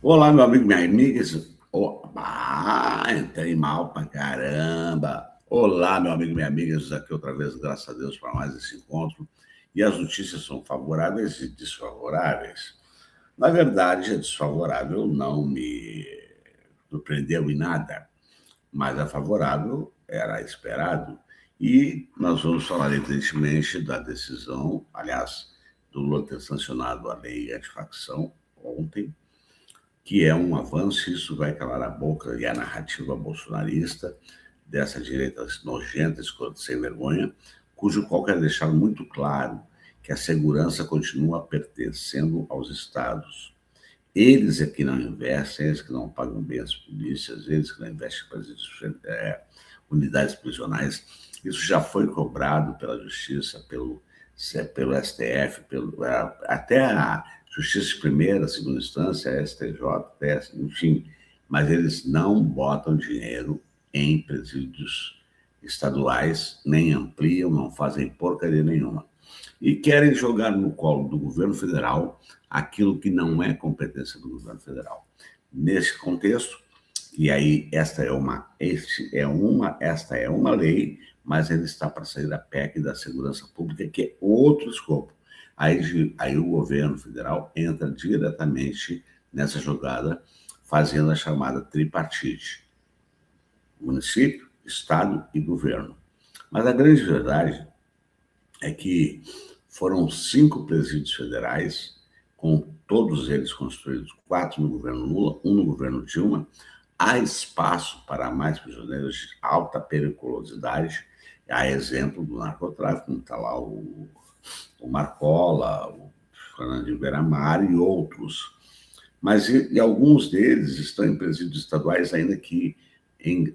Olá, meu amigo, minha amiga. Entrei mal pra caramba. Olá, meu amigo, minha amiga. Estamos aqui outra vez, graças a Deus, para mais esse encontro. E as notícias são favoráveis e desfavoráveis. Na verdade, a desfavorável não me surpreendeu em nada, mas a favorável era esperado. E nós vamos falar, evidentemente, da decisão, aliás, do Lula ter sancionado a lei antifacção ontem, que é um avanço, isso vai calar a boca e a narrativa bolsonarista dessa direita nojenta, escrota, sem vergonha, cujo qual quer deixar muito claro que a segurança continua pertencendo aos estados. Eles é que não investem, eles que não pagam bem as polícias, eles que não investem em unidades prisionais. Isso já foi cobrado pela Justiça, pelo STF, até a Justiça de primeira, segunda instância, STJ, TS, enfim, mas eles não botam dinheiro em presídios estaduais, nem ampliam, não fazem porcaria nenhuma. E querem jogar no colo do governo federal aquilo que não é competência do governo federal. Nesse contexto, e aí esta é uma lei, mas ele está para sair da PEC da segurança pública, que é outro escopo. Aí o governo federal entra diretamente nessa jogada, fazendo a chamada tripartite: município, estado e governo. Mas a grande verdade é que foram 5 presídios federais, com todos eles construídos, 4 no governo Lula, 1 no governo Dilma. Há espaço para mais prisioneiros de alta periculosidade, há exemplo do narcotráfico, como está lá o Marcola, o Fernando Beiramar e outros. Mas e alguns deles estão em presídios estaduais, ainda que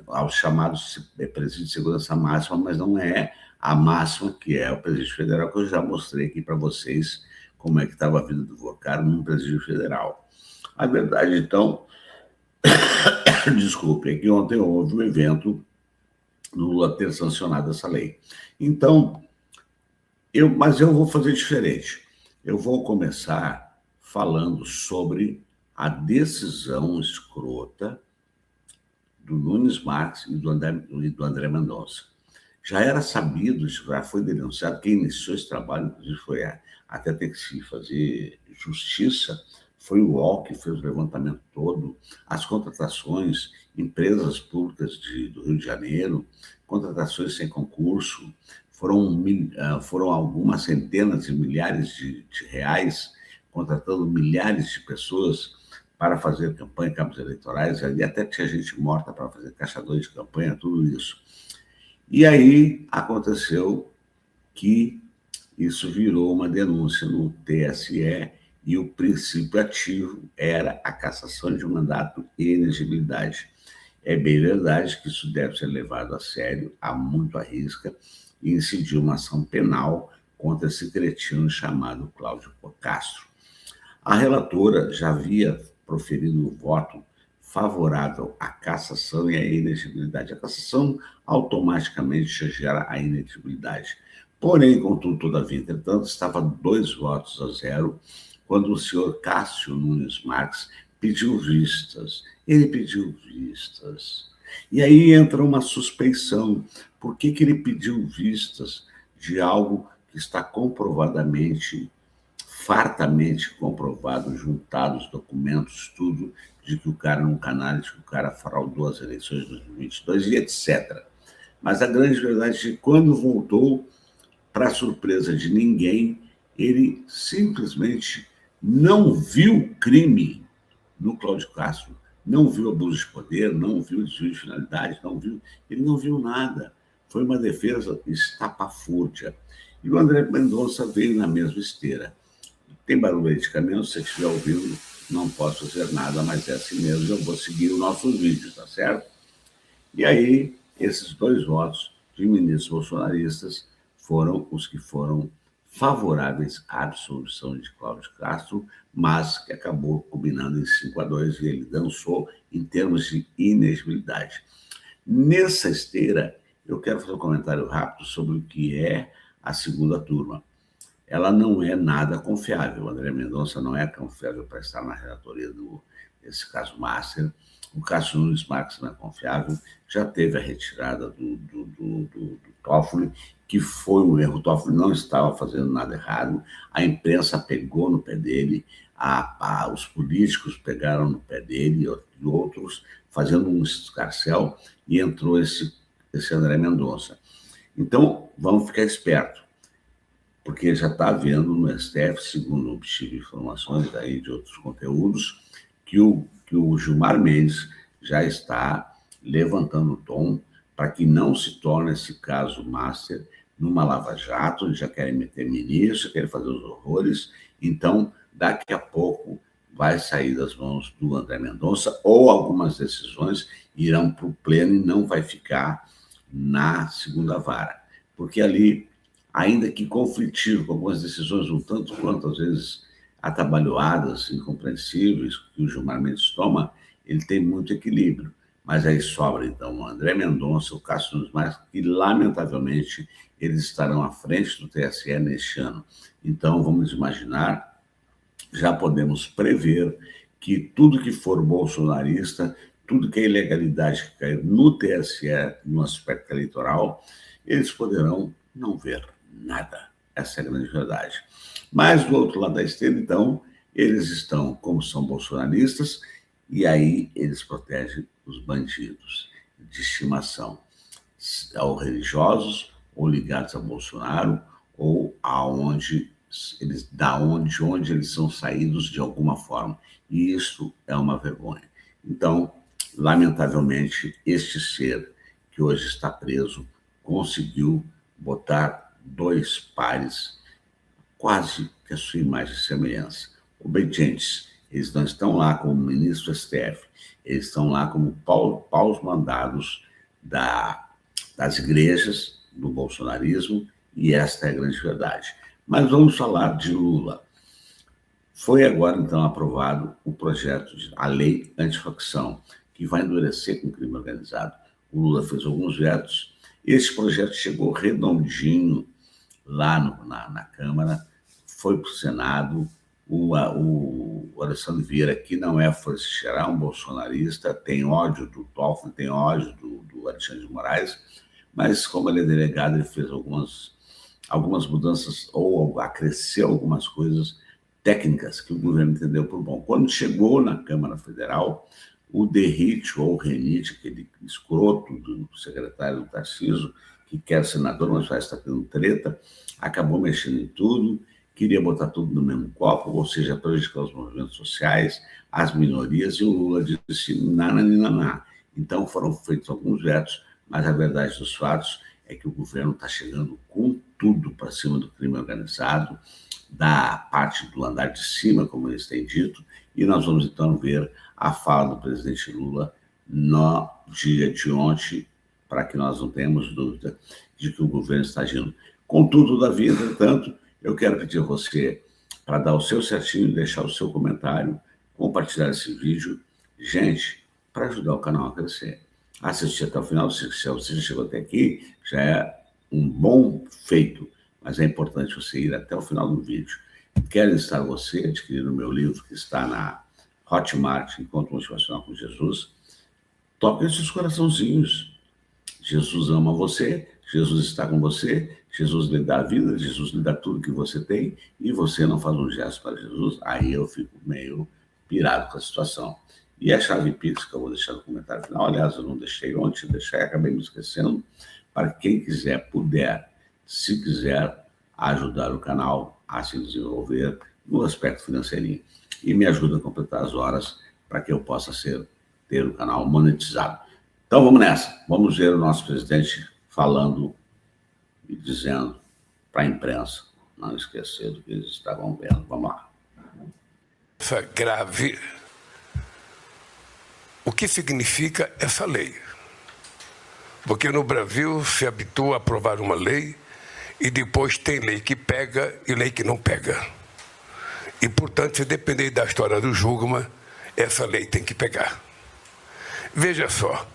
aos chamados presídios de segurança máxima, mas não é a máxima, que é o presídio federal, que eu já mostrei aqui para vocês como é que estava a vida do Vocaro num presídio federal. A verdade, então, desculpe, é que ontem houve um evento do Lula ter sancionado essa lei. Então, mas eu vou fazer diferente. Eu vou começar falando sobre a decisão escrota do Nunes Marques e do André Mendonça. Já era sabido, já foi denunciado, quem iniciou esse trabalho, inclusive foi até ter que se fazer justiça, foi o UOL que fez o levantamento todo, as contratações, empresas públicas do Rio de Janeiro, contratações sem concurso, foram algumas centenas de milhares de reais, contratando milhares de pessoas para fazer campanha, cabos eleitorais, ali até tinha gente morta para fazer caixador de campanha, tudo isso. E aí aconteceu que isso virou uma denúncia no TSE e o princípio ativo era a cassação de mandato e inegibilidade. É bem verdade que isso deve ser levado a sério, há muito à risca, e incidiu uma ação penal contra esse cretino chamado Cláudio Castro. A relatora já havia proferido o voto favorável à cassação e à inegibilidade. A cassação automaticamente gera a inelegibilidade. Porém, contudo, todavia, entretanto, estava 2 votos a 0 quando o senhor Cássio Nunes Marques pediu vistas. Ele pediu vistas. E aí entra uma suspeição. Por que ele pediu vistas de algo que está comprovadamente, fartamente comprovado, juntados documentos, tudo, de que o cara não canalha, de que o cara fraudou as eleições de 2022 e etc. Mas a grande verdade é que quando voltou, para surpresa de ninguém, ele simplesmente não viu crime no Cláudio Castro, não viu abuso de poder, não viu desvio de finalidade, ele não viu nada. Foi uma defesa estapafúrdia. E o André Mendonça veio na mesma esteira. Tem barulho aí de caminhão, se você estiver ouvindo, não posso fazer nada, mas é assim mesmo, eu vou seguir o nosso vídeo, tá certo? E aí, esses 2 votos de ministros bolsonaristas foram os que foram favoráveis à absolvição de Cláudio Castro, mas que acabou combinando em 5-2 e ele dançou em termos de inegibilidade. Nessa esteira, eu quero fazer um comentário rápido sobre o que é a segunda turma. Ela não é nada confiável. O André Mendonça não é confiável para estar na relatoria esse caso Master. O Cássio Nunes Marques não é confiável, já teve a retirada do Toffoli, que foi um erro. O Toffoli não estava fazendo nada errado, a imprensa pegou no pé dele, os políticos pegaram no pé dele e outros, fazendo um escarcéu, e entrou esse André Mendonça. Então, vamos ficar espertos, porque já está havendo no STF, segundo obtive informações aí de outros conteúdos, que o Gilmar Mendes já está levantando o tom para que não se torne esse caso Master numa lava-jato. Eles já querem meter ministro, querem fazer os horrores. Então, daqui a pouco vai sair das mãos do André Mendonça, ou algumas decisões irão para o pleno e não vai ficar na segunda vara. Porque ali, ainda que conflitivo, com algumas decisões um tanto quanto, às vezes, atabalhoadas, incompreensíveis, que o Gilmar Mendes toma, ele tem muito equilíbrio. Mas aí sobra, então, o André Mendonça, o Cássio Nunes Marques, que, lamentavelmente, eles estarão à frente do TSE neste ano. Então, vamos imaginar, já podemos prever que tudo que for bolsonarista, tudo que é ilegalidade que cair no TSE, no aspecto eleitoral, eles poderão não ver nada. Essa é a grande verdade. Mas, do outro lado da esteira, então, eles estão, como são bolsonaristas, e aí eles protegem os bandidos de estimação, ou religiosos, ou ligados a Bolsonaro, ou onde eles são saídos de alguma forma. E isso é uma vergonha. Então, lamentavelmente, este ser que hoje está preso conseguiu botar dois pares quase que a sua imagem e semelhança. Obedientes, eles não estão lá como ministro do STF, eles estão lá como paus mandados das igrejas, do bolsonarismo, e esta é a grande verdade. Mas vamos falar de Lula. Foi agora, então, aprovado o projeto, a lei antifacção, que vai endurecer com o crime organizado. O Lula fez alguns vetos, esse projeto chegou redondinho lá na Câmara, foi para o Senado. O Alessandro Vieira, que não é força um bolsonarista, tem ódio do Toffoli, tem ódio do Alexandre de Moraes, mas como ele é delegado, ele fez algumas mudanças ou acresceu algumas coisas técnicas que o governo entendeu por bom. Quando chegou na Câmara Federal, o Derrite ou o Renite, aquele escroto do secretário do Tarcísio, que quer senador, mas já está tendo treta, acabou mexendo em tudo, queria botar tudo no mesmo copo, ou seja, prejudicar os movimentos sociais, as minorias, e o Lula disse nananinaná. Então foram feitos alguns vetos, mas a verdade dos fatos é que o governo está chegando com tudo para cima do crime organizado, da parte do andar de cima, como eles têm dito, e nós vamos então ver a fala do presidente Lula no dia de ontem, para que nós não tenhamos dúvida de que o governo está agindo. Contudo, todavia, entretanto, eu quero pedir a você para dar o seu certinho, deixar o seu comentário, compartilhar esse vídeo. Gente, para ajudar o canal a crescer. Assistir até o final, se você já chegou até aqui, já é um bom feito, mas é importante você ir até o final do vídeo. Quero instar você a adquirir o meu livro, que está na Hotmart, Encontro Motivacional com Jesus. Toque esses coraçãozinhos. Jesus ama você, Jesus está com você, Jesus lhe dá a vida, Jesus lhe dá tudo que você tem, e você não faz um gesto para Jesus, aí eu fico meio pirado com a situação. E a chave Pix, que eu vou deixar no comentário final, aliás, eu não deixei ontem, acabei me esquecendo, para quem quiser, puder, se quiser, ajudar o canal a se desenvolver no aspecto financeirinho. E me ajuda a completar as horas para que eu possa ter o canal monetizado. Então vamos nessa, vamos ver o nosso presidente falando e dizendo para a imprensa não esquecer do que eles estavam vendo. Vamos lá. Essa grave. O que significa essa lei? Porque no Brasil se habitua a aprovar uma lei e depois tem lei que pega e lei que não pega. E, portanto, se depender da história do Jugman, essa lei tem que pegar. Veja só,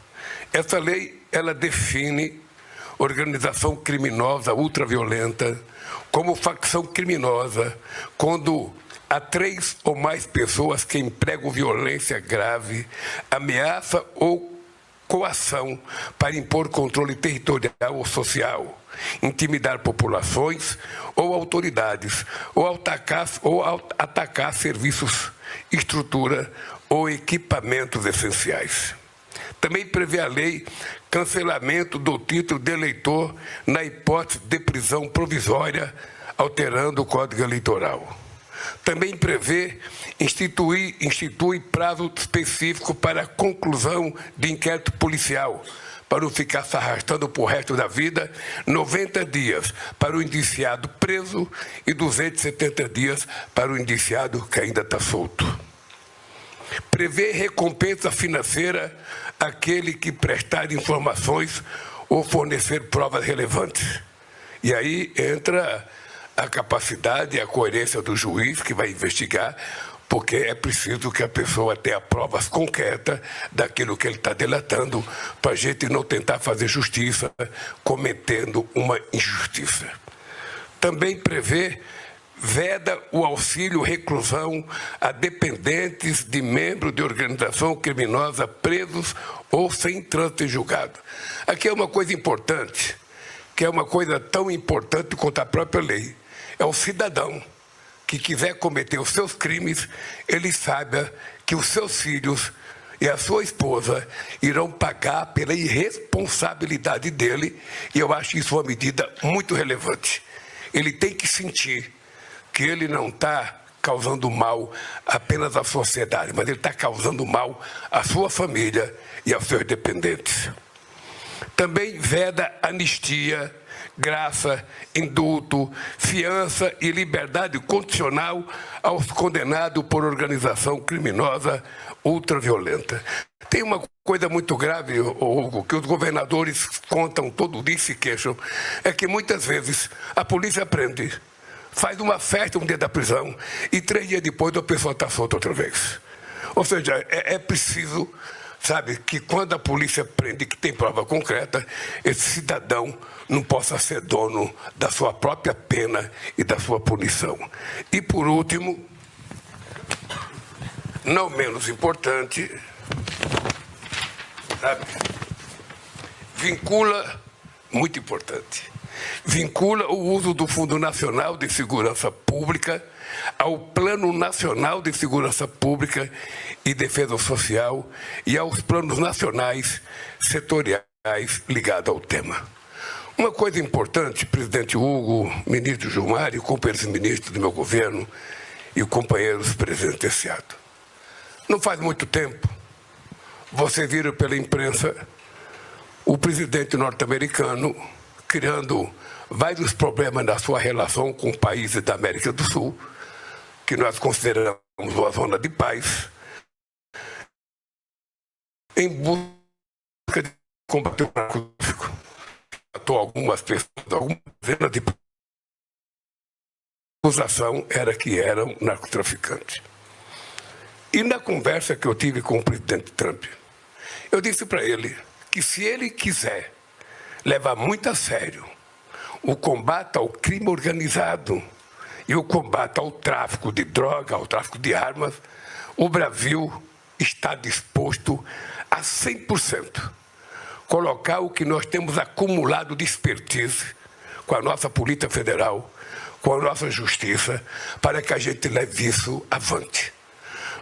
essa lei, ela define organização criminosa ultraviolenta como facção criminosa quando há 3 ou mais pessoas que empregam violência grave, ameaça ou coação para impor controle territorial ou social, intimidar populações ou autoridades, ou atacar serviços, estrutura ou equipamentos essenciais. Também prevê a lei cancelamento do título de eleitor na hipótese de prisão provisória, alterando o Código Eleitoral. Também prevê institui prazo específico para a conclusão de inquérito policial, para não ficar se arrastando para o resto da vida, 90 dias para o indiciado preso e 270 dias para o indiciado que ainda está solto. Prevê recompensa financeira àquele que prestar informações ou fornecer provas relevantes. E aí entra a capacidade e a coerência do juiz que vai investigar, porque é preciso que a pessoa tenha provas concretas daquilo que ele está delatando, para a gente não tentar fazer justiça cometendo uma injustiça. Também veda o auxílio reclusão a dependentes de membros de organização criminosa presos ou sem trânsito em julgado. Aqui é uma coisa importante, que é uma coisa tão importante quanto a própria lei. É o cidadão que quiser cometer os seus crimes, ele saiba que os seus filhos e a sua esposa irão pagar pela irresponsabilidade dele, e eu acho isso uma medida muito relevante. Ele tem que sentir que ele não está causando mal apenas à sociedade, mas ele está causando mal à sua família e aos seus dependentes. Também veda anistia, graça, indulto, fiança e liberdade condicional aos condenados por organização criminosa ultraviolenta. Tem uma coisa muito grave, Hugo, que os governadores contam todo dia e se queixam, é que muitas vezes a polícia prende, faz uma festa um dia da prisão e 3 dias depois a pessoa está solta outra vez. Ou seja, é preciso, sabe, que quando a polícia prende, que tem prova concreta, esse cidadão não possa ser dono da sua própria pena e da sua punição. E, por último, não menos importante, sabe, muito importante, vincula o uso do Fundo Nacional de Segurança Pública ao Plano Nacional de Segurança Pública e Defesa Social e aos planos nacionais setoriais ligados ao tema. Uma coisa importante, presidente Hugo, ministro Gilmar e companheiros ministros do meu governo e companheiros presidenciados. Não faz muito tempo, vocês viram pela imprensa o presidente norte-americano criando vários problemas na sua relação com países da América do Sul, que nós consideramos uma zona de paz, em busca de combater o narcotráfico. Matou algumas pessoas, algumas dezenas de pessoas. A acusação era que eram narcotraficantes. E na conversa que eu tive com o presidente Trump, eu disse para ele que se ele quiser levar muito a sério o combate ao crime organizado e o combate ao tráfico de droga, ao tráfico de armas, o Brasil está disposto a 100% colocar o que nós temos acumulado de expertise com a nossa Polícia Federal, com a nossa Justiça, para que a gente leve isso avante.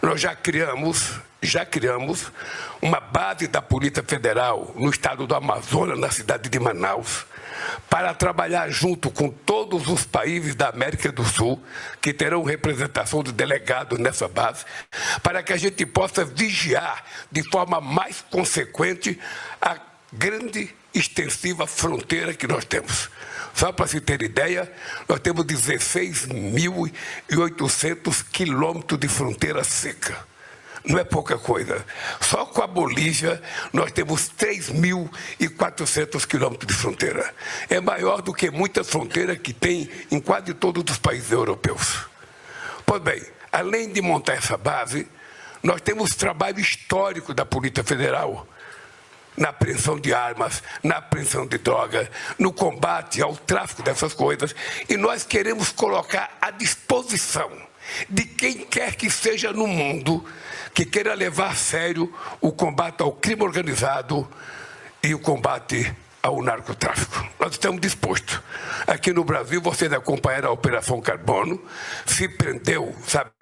Nós já criamos uma base da Polícia Federal no estado do Amazonas, na cidade de Manaus, para trabalhar junto com todos os países da América do Sul, que terão representação de delegados nessa base, para que a gente possa vigiar de forma mais consequente a grande, extensiva fronteira que nós temos. Só para se ter ideia, nós temos 16.800 quilômetros de fronteira seca. Não é pouca coisa. Só com a Bolívia nós temos 3.400 quilômetros de fronteira. É maior do que muitas fronteiras que tem em quase todos os países europeus. Pois bem, além de montar essa base, nós temos trabalho histórico da Polícia Federal na apreensão de armas, na apreensão de droga, no combate ao tráfico dessas coisas, e nós queremos colocar à disposição de quem quer que seja no mundo que queira levar a sério o combate ao crime organizado e o combate ao narcotráfico. Nós estamos dispostos. Aqui no Brasil, vocês acompanharam a Operação Carbono, se prendeu,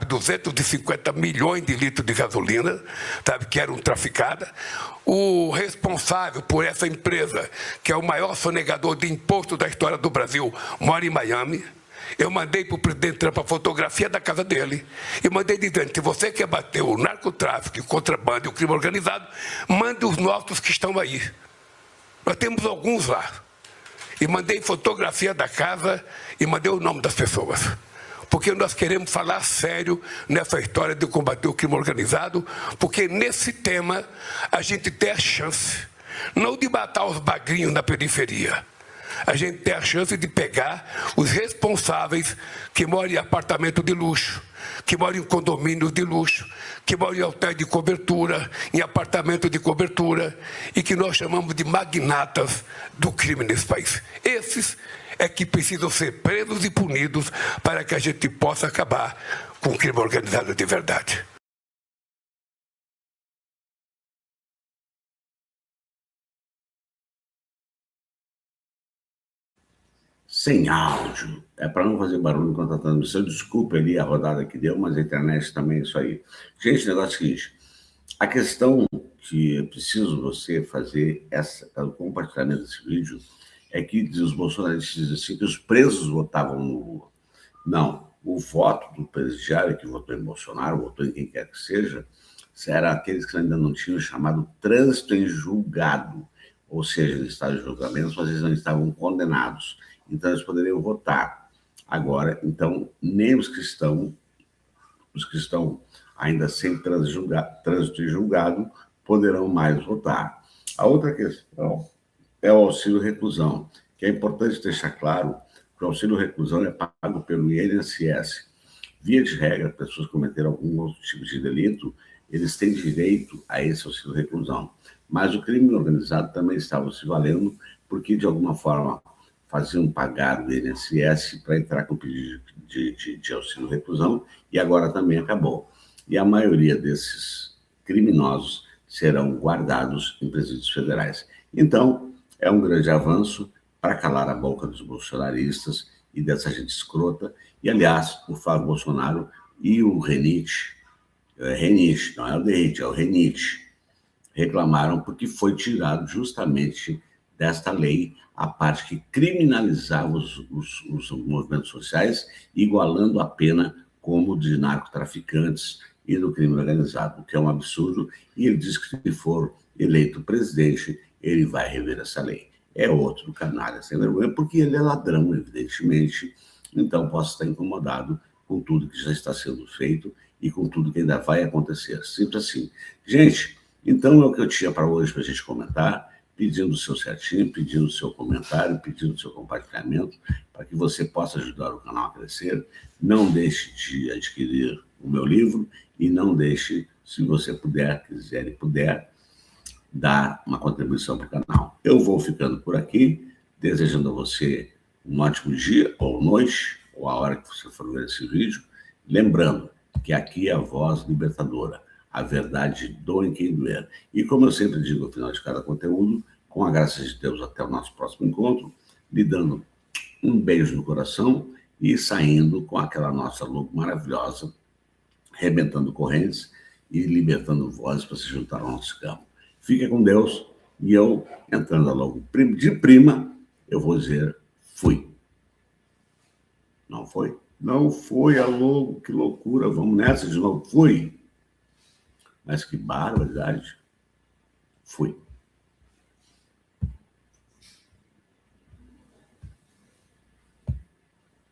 250 milhões de litros de gasolina, que eram traficadas. O responsável por essa empresa, que é o maior sonegador de imposto da história do Brasil, mora em Miami. Eu mandei para o presidente Trump a fotografia da casa dele e mandei dizendo, se você quer bater o narcotráfico, o contrabando e o crime organizado, mande os nossos que estão aí. Nós temos alguns lá. E mandei fotografia da casa e mandei o nome das pessoas. Porque nós queremos falar sério nessa história de combater o crime organizado, porque nesse tema a gente tem a chance, não de matar os bagrinhos na periferia, a gente tem a chance de pegar os responsáveis que moram em apartamento de luxo, que moram em condomínios de luxo, que moram em hotéis de cobertura, em apartamento de cobertura, e que nós chamamos de magnatas do crime nesse país. Esses é que precisam ser presos e punidos para que a gente possa acabar com o crime organizado de verdade. Sem áudio. É para não fazer barulho enquanto está transmissão. Desculpa ali a rodada que deu, mas a internet também é isso aí. Gente, o negócio é o seguinte. A questão que é preciso você fazer o compartilhamento desse vídeo é que os bolsonaristas dizem assim que os presos votavam no Lula. Não. O voto do presidiário que votou em Bolsonaro, votou em quem quer que seja, era aqueles que ainda não tinham chamado trânsito em julgado. Ou seja, eles estavam em julgamento, mas eles não estavam condenados. Então, eles poderiam votar. Agora, então, nem os que estão ainda sem trânsito em julgado poderão mais votar. A outra questão é o auxílio reclusão, que é importante deixar claro que o auxílio reclusão é pago pelo INSS. Via de regra, pessoas que cometeram algum outro tipo de delito, eles têm direito a esse auxílio reclusão. Mas o crime organizado também estava se valendo, porque, de alguma forma, faziam pagar o INSS para entrar com pedido de auxílio reclusão, e agora também acabou. E a maioria desses criminosos serão guardados em presídios federais. Então, é um grande avanço para calar a boca dos bolsonaristas e dessa gente escrota. E, aliás, o Flávio Bolsonaro e o Renite, não é o Derrite, é o Renite, reclamaram porque foi tirado justamente desta lei a parte que criminalizava os movimentos sociais, igualando a pena como de narcotraficantes e do crime organizado, o que é um absurdo, e ele diz que se for eleito presidente, ele vai rever essa lei. É outro canalha sem vergonha, porque ele é ladrão, evidentemente, então posso estar incomodado com tudo que já está sendo feito e com tudo que ainda vai acontecer. Sempre assim. Gente, então é o que eu tinha para hoje para a gente comentar, pedindo o seu certinho, pedindo o seu comentário, pedindo o seu compartilhamento, para que você possa ajudar o canal a crescer. Não deixe de adquirir o meu livro e não deixe, se você puder, quiser e puder, dar uma contribuição para o canal. Eu vou ficando por aqui, desejando a você um ótimo dia, ou noite, ou a hora que você for ver esse vídeo. Lembrando que aqui é a voz libertadora. A verdade doa em quem doer. E como eu sempre digo ao final de cada conteúdo, com a graça de Deus, até o nosso próximo encontro, lhe dando um beijo no coração e saindo com aquela nossa logo maravilhosa, rebentando correntes e libertando vozes para se juntar ao nosso campo. Fique com Deus e eu, entrando logo de prima, eu vou dizer fui. Não foi? Não foi, alô, que loucura, vamos nessa de novo, fui. Mas que barbaridade. Fui.